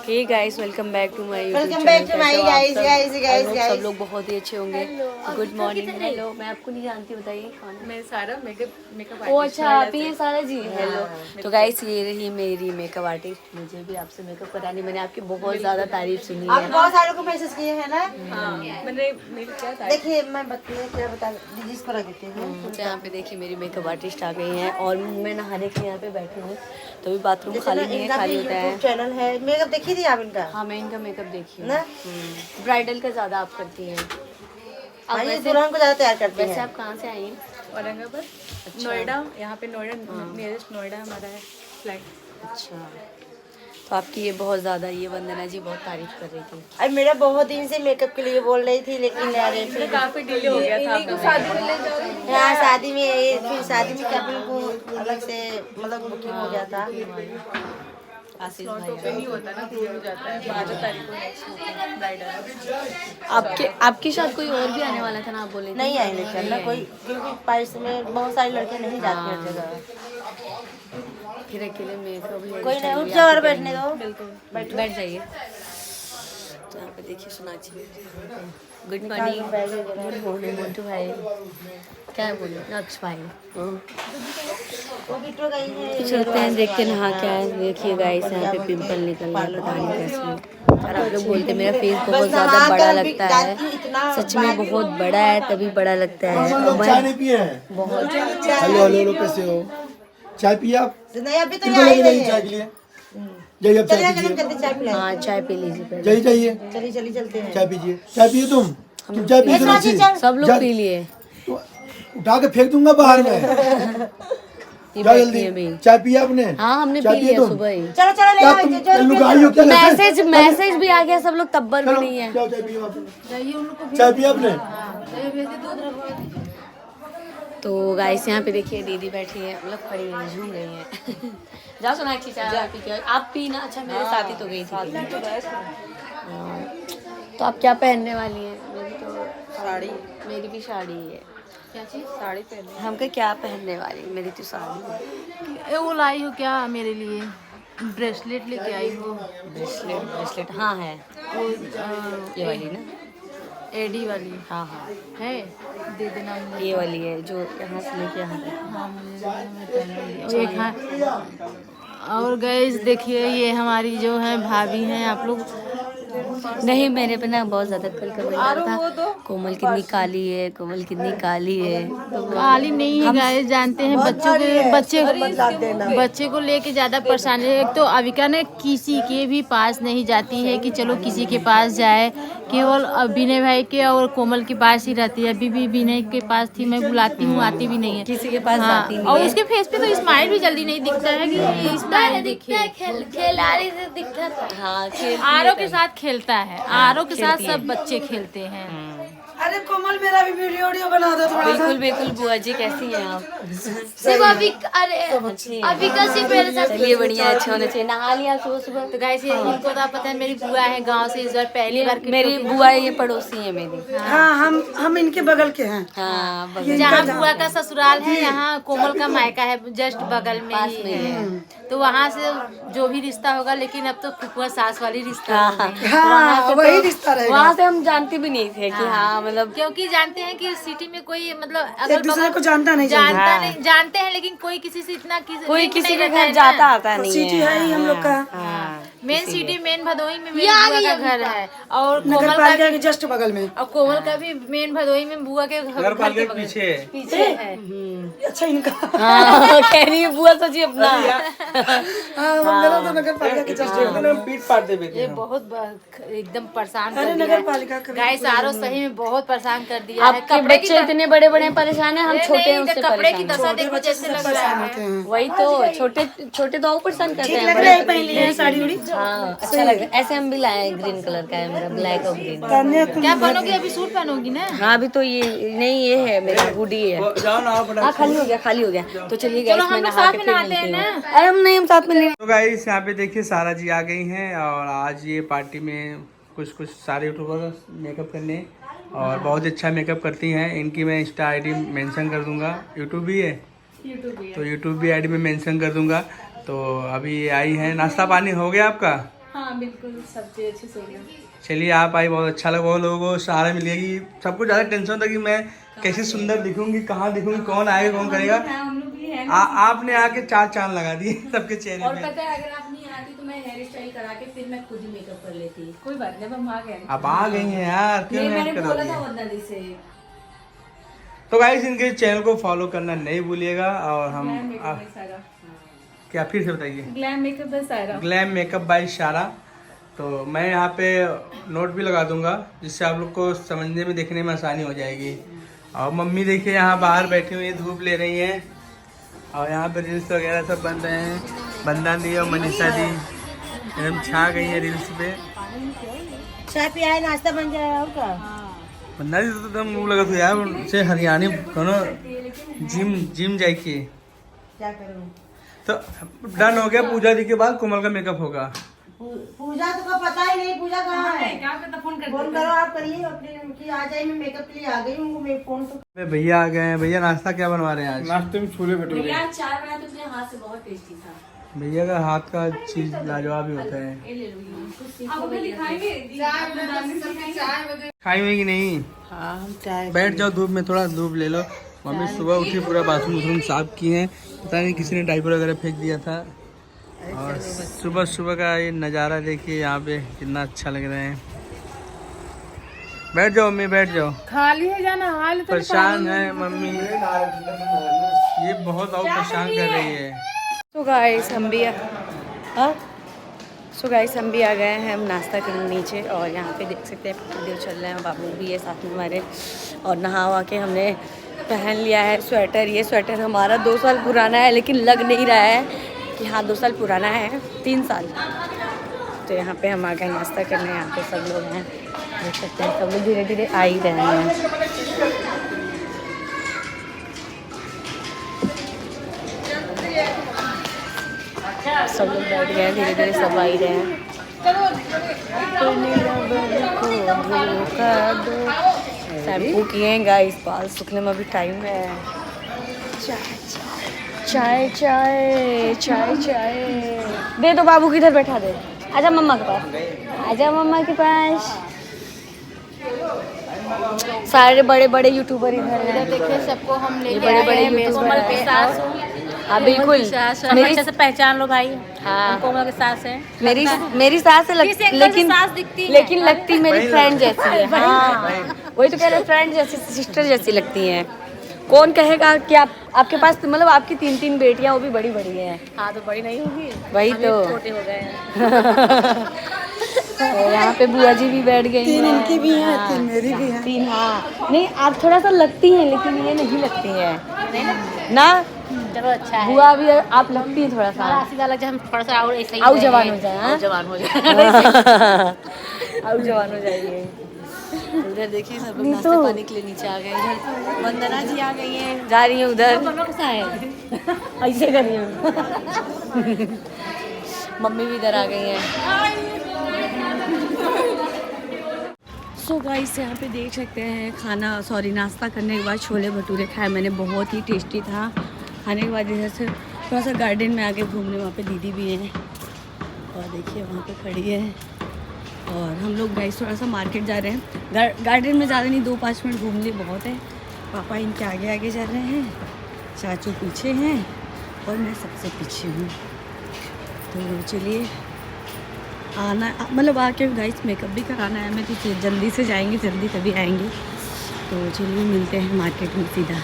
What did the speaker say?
Hey guys, welcome back to my welcome back to my guys. सब लोग बहुत ही अच्छे होंगे। Good morning. हेलो, मैं आपको नहीं जानती, बताइए कौन है? मैं सारा मेकअप ओ अच्छा, आप ही हैं सारा जी। हेलो। तो गाइस, ये रही मेरी मेकअप आर्टिस्ट। मुझे भी आपसे मेकअप करानी, मैंने आपकी बहुत ज़्यादा तारीफ सुनी आप है। बहुत सारे को मैसेज किए हैं ना। हाँ, मैंने मेरी क्या था देखिए मैं क्या बता जिस पर देते हैं। तो यहाँ पे देखिए मेरी मेकअप आर्टिस्ट आ गई हैं और मैं नहाने के लिए यहाँ पे बैठी हूँ। तो भी बाथरूम खाली नहीं है, खाली होता है। चैनल है, मेकअप देखी थी आप इनका? हाँ, मैं इनका मेकअप देखी हूँ ना? ब्राइडल का ज़्यादा आप करती हैं। हाँ, ये दुल्हन को ज्यादा तैयार करते वैसे हैं। आप कहाँ से आई हैं? औरंगाबाद, नोएडा। यहाँ पे नोएडा नियरेस्ट नोएडा हमारा है फ्लैट। अच्छा, तो आपकी ये बहुत ज़्यादा, ये वंदना जी बहुत तारीफ कर रही थी। अब मेरा बहुत दिन से मेकअप के लिए बोल रही थी, लेकिन यार फिर काफी डिले हो गया था आपका शादी। हाँ शादी में फिर शादी में कपल को अलग से मतलब बुकिंग हो गया था। आशीष तो भाई, नहीं होता ना, दूर हो जाता है। 12 तारीख को नेक्स्ट ब्राइडल। आपके साथ कोई और भी आने वाला था ना, आप बोले थे? नहीं आएंगे करना कोई, क्योंकि पारिस में बहुत सारे लड़के नहीं जाते हर जगह। फिर अकेले मेकअप कोई नहीं, उठ जाओ और बैठने दो। बैठ जाइए। तो यहाँ पे देखिए Sonakshi. Good morning. Good morning Motu भाई। क्या बोले नक्श भाई। वो बिट्टू गई है। तो चलते हैं, देखते हैं नहा क्या है। देखिए गाइस, यहाँ पे पिंपल निकल रहा है, पता नहीं कैसे। और आप लोग बोलते हैं मेरा फेस बहुत ज़्यादा बड़ा लगता है। सच में बहुत बड़ा है, तभी बड़ा लगता है। चाय नहीं पिए हैं? बहुत। हेलो हेलो, कैसे हो? चाय पिए आप? नहीं अभी तो किनको आई लेके नहीं जाइए है। चाय के लिए? जाइए आप चाय चलिए पीजिए। जल्दी चाय पिलाएं। हाँ, चाय पी लीजिए पहले। जाइए जाइए, चलिए चलते हैं। चाय पीजिए। चाय पिए तुम चाय पिए सोनाक्षी? सब लोग पी लिए। तो उठा के फेंक दूंगा बाहर में। ये जाओ बैठी जल्दी। है मेरी। चाय पिया आपने? हाँ, हमने चाय पी पिए लिया तुम? सुबह ही। चलो चलो ले क्या आओ, तुम जो लुगाई हो क्या? मैसेज भी आ गया, सब लोग तब्बर भी नहीं है। क्या चाय पिए आपने? चाय पिया आपने? तो गाइस, यहाँ पे देखिए दीदी बैठी है, मतलब खड़ी है, झूम रही है। जाओ सोनाक्षी, चाय पी के आप पीना। अच्छा, मेरे साथ ही तो गई थी। हाँ। तो आप क्या पहनने वाली हैं? मेरी तो साड़ी। मेरी भी साड़ी है। क्या चीज? साड़ी पहने। हमको क्या पहनने वाली? मेरी तो साड़ी है। वो लाई हो क्या मेरे लिए? ब्रेसलेट लेके आई हो? ब्रेसलेट हाँ है, वो ये वाली ना? एडी वाली हाँ हाँ, है, दे देना मुझे। ये वाली है जो यहाँ से लेके यहाँ तक। हाँ, मुझे मैं पहन लूंगी। और एक हाँ, और गैस देखिए ये हमारी जो है भाभी हैं, आप लोग नहीं, मेरे पे ना बहुत ज्यादा कल कमेंट आ रहा था, कोमल कितनी काली है, कोमल कितनी काली है। तो काली नहीं है गाइस, जानते हैं बच्चे को लेके ज्यादा परेशानी है। एक तो अविका ने किसी के भी पास नहीं जाती है कि चलो किसी के पास जाए, केवल विनय भाई के और कोमल के पास ही रहती है। अभी भी विनय के पास थी, मैं बुलाती हूँ, आती भी नहीं है किसी के पास हाँ, जाती नहीं और है। उसके फेस पे तो स्माइल भी जल्दी नहीं दिखता है कि स्माइल दिखे। खिलाड़ी से दिखता था। हाँ, आरो के साथ खेलता है, आरो के साथ सब बच्चे खेलते हैं। अरे कोमल मेरा भी वीडियो बना दो थोड़ा। बिल्कुल बिल्कुल। बुआ जी कैसी हैं आप? सिर्फ अभी अभी का सिर्फ मेरे साथ चलिए, बढ़िया, अच्छा होना चाहिए। नहा लिया सुबह सुबह? तो गाइस, इनको तो पता है मेरी बुआ है गांव से, इस बार पहली बार मेरी बुआ ये पड़ोसी है मेरी। हाँ हम इनके बगल के हैं। हाँ, बगल जहाँ बुआ का ससुराल है, यहाँ कोमल का मायका है, जस्ट बगल में ही है। तो वहाँ से जो भी रिश्ता होगा, लेकिन अब तो फुफुआ सास वाली रिश्ता हो गई। हाँ वही रिश्ता रहेगा। वहाँ से हम जानते भी नहीं थे कि हाँ मतलब, क्योंकि जानते हैं कि सिटी में कोई मतलब एक दूसरे को जानता नहीं। जानते हैं, लेकिन कोई किसी से इतना कोई लिंक किसी नहीं के रहता है घर ना। जाता आता नहीं सिटी है ही हम लोग का। मेन सिटी मेन भदोही में मेरी बुआ का घर है, और नगर कोमल का पालिका के जस्ट बगल में। और कोमल का भी मेन भदोही में बुआ के घर के पीछे है। अच्छा इनका हाँ, कह रही है बुआ सची अपना। हाँ मेरा तो नगर पालिका के जस्ट पीट पाट देवे ये बहुत एकदम परेशान कर अरे दिया नगर है। पालिका का गाइस, आरो सही में बहुत परेशान कर दिया है। आपके बच्चे इतने बड़े बड़े परेशान है, हम छोटे हैं उससे कपड़े की परेशान दशा देखो जैसे लग रहा है। वही तो, छोटे छोटे तो और परेशान करते हैं। लग रहा है पहन लिए साड़ी उड़ी। हाँ, अच्छा लग रहा है। ऐसे हम भी लाए हैं, ग्रीन कलर का है मेरा, ब्लैक और ग्रीन। क्या पहनोगी? अभी सूट पहनोगी ना? हाँ, अभी तो ये नहीं, ये है मेरा हुडी है। हाँ, खाली हो गया, खाली हो गया। तो चलिए गाइस, मैं नहा के फिर मिलती हूँ। अरे हम नहीं, हम साथ में नहीं। तो गाइस, यहाँ पे देखिए सारा जी आ गई हैं और आज ये पार्टी में कुछ सारे यूट्यूबर मेकअप करने, और बहुत अच्छा मेकअप करती हैं। इनकी मैं इंस्टा आईडी मेंशन कर दूंगा। यूट्यूब भी है, तो यूट्यूब भी आईडी में मेंशन कर दूंगा। तो अभी ये आई हैं। नाश्ता पानी हो गया आपका? हाँ बिल्कुल, सब चीज अच्छे से हो गया। चलिए आप आई, बहुत अच्छा लगा। बहुत लोगों को सहारा मिल गया कि सबको ज़्यादा टेंशन था कि मैं कैसे सुंदर दिखूंगी, कहाँ दिखूंगी, कौन आएगा कौन करेगा। हम लोग भी हैं। आपने आके 4 चांद लगा दिए सबके चेहरे और पे। पता है अगर आप नहीं आती तो मैं हेयर स्टाइल करा के फिर मैं खुद ही मेकअप कर लेती। कोई बात नहीं, अब हम आ गए। आप आ गई हैं यार, क्यों नहीं, मैंने हेल्प बोला करोगी? था वंदना से। तो गाइस इनके चैनल को फॉलो करना नहीं भूलिएगा। और हम क्या फिर से बताइए? Glam makeup bye Saira. Glam makeup bye सारा। तो मैं यहाँ पे नोट भी लगा दूंगा जिससे आप लोग को समझने में, देखने में आसानी हो जाएगी। और मम्मी देखिए यहाँ बाहर बैठी हुई है, धूप ले रही हैं। और यहाँ पे रील्स वगैरह सब बन रहे हैं। बंदना दी और मनीषा दी एकदम छा गई है रील्स पे। चाय पिया है, नाश्ता बन जाएगा और क्या? बंदना दी तो एकदम मुँह लगा तो यार से हरियाणी कौनो जिम जाइए। क्या करूँ? तो डन हो गया। पूजा दी के बाद कोमल का मेकअप होगा। पूजा तो का पता ही नहीं, पूजा कहाँ है? क्या पता, फोन कर फोन करो, आप करिए अपने कि आ जाए। मैं मेकअप के लिए आ गई हूँ, मेरे फोन तो। भैया आ गए हैं। भैया नाश्ता क्या बनवा रहे हैं आज? नाश्ते में छोले भटूरे। यार चाय बनाया तो अपने हाथ से बहुत टेस्टी था। भैया का हाथ का चीज लाजवाब ही होता है। ये ले लो, आप हमें दिखाएंगे खाई हुई कि नहीं? हाँ हम चाय बैठ जाओ धूप में, थोड़ा धूप ले लो। मम्मी सुबह उठी, पूरा बाथरूम साफ की है। पता नहीं किसी ने डायपर वगैरह फेंक दिया था। और सुबह सुबह का ये नज़ारा देखिए यहाँ पे कितना अच्छा लग रहा है। बैठ जाओ मम्मी, बैठ जाओ। खाली है जाना, हाल तो परेशान है मम्मी, ये बहुत और परेशान कर रही है। तो गाइस हम भी हम भी आ गए हैं हम नाश्ता करने नीचे। और यहाँ पे देख सकते हैं वीडियो चल रहे हैं, बाबू भी है साथ में हमारे। और नहा वहा के हमने पहन लिया है स्वेटर। ये स्वेटर हमारा 2 साल पुराना है, लेकिन लग नहीं रहा है कि हाँ 2 साल पुराना है, 3 साल। तो यहाँ पे हम आ गए नाश्ता करने। यहाँ पे सब लोग हैं, देख सकते हैं सब लोग धीरे धीरे आ ही रहे हैं। सब लोग बैठ गए हैं, धीरे धीरे सब आ ही रहे हैं। शैम्पू किए हैं गाइस, बाल सूखने में भी टाइम है। चाय चाय चाय चाय दे दो बाबू, किधर बैठा दे। आजा मम्मा के पास, आजा मम्मा के पास। सारे बड़े बड़े यूट्यूबर इधर हैं। देखिए सबको हम ले बड़े बड़े यूट्यूबर के हैं। साथ। हाँ बिल्कुल, मेरी से पहचान लो भाई। हाँ कोमल के सास है। मेरी सास है, लेकिन सास दिखती है, लेकिन लगती मेरी फ्रेंड जैसी है। हाँ वही तो कह रहे, फ्रेंड जैसी, सिस्टर जैसी लगती हैं। कौन कहेगा कि आपके पास मतलब आपकी 3 बेटियां, वो भी बड़ी बड़ी हैं। हाँ तो बड़ी नहीं होगी, वही तो छोटे हो गए हैं। और यहाँ पे बुआ जी भी बैठ गई हैं। 3 इनकी भी हैं, 3 मेरी भी हैं। 3 हाँ नहीं, आप थोड़ा सा लगती हैं, लेकिन ये नहीं लगती हैं ना। चलो अच्छा है। बुआ भी आप लगती हैं थोड़ा सा। आशीष वाला जब हम थोड़ा सा और ऐसे ही आउ जवान हो जाए। हाँ? जवान हो जाए। आउ जवान हो जाइए। उधर देखिए सब लोग नाश्ता पानी के लिए नीचे आ गए। इधर वंदना जी आ गई हैं, जा रही हैं उधर। ऐसे कर रही हूँ। मम्मी भी इधर आ गई हैं। सो गाइस यहाँ पे देख सकते हैं नाश्ता करने के बाद छोले भटूरे खाए मैंने, बहुत ही टेस्टी था। खाने के बाद इधर से थोड़ा सा गार्डन में आके घूमने, वहाँ पे दीदी भी हैं और देखिए वहाँ पे खड़ी है। और हम लोग गाइस थोड़ा सा मार्केट जा रहे हैं। गार्डन में ज़्यादा नहीं, 2-5 मिनट घूम लिए बहुत है। पापा इनके आगे आगे जा रहे हैं, चाचू पीछे हैं और मैं सबसे पीछे हूँ। तो चलिए आना, मतलब आके गाइस मेकअप भी कराना है हमें, तो जल्दी से जाएंगे, जल्दी तभी आएंगे। तो चलिए मिलते हैं मार्केट में सीधा।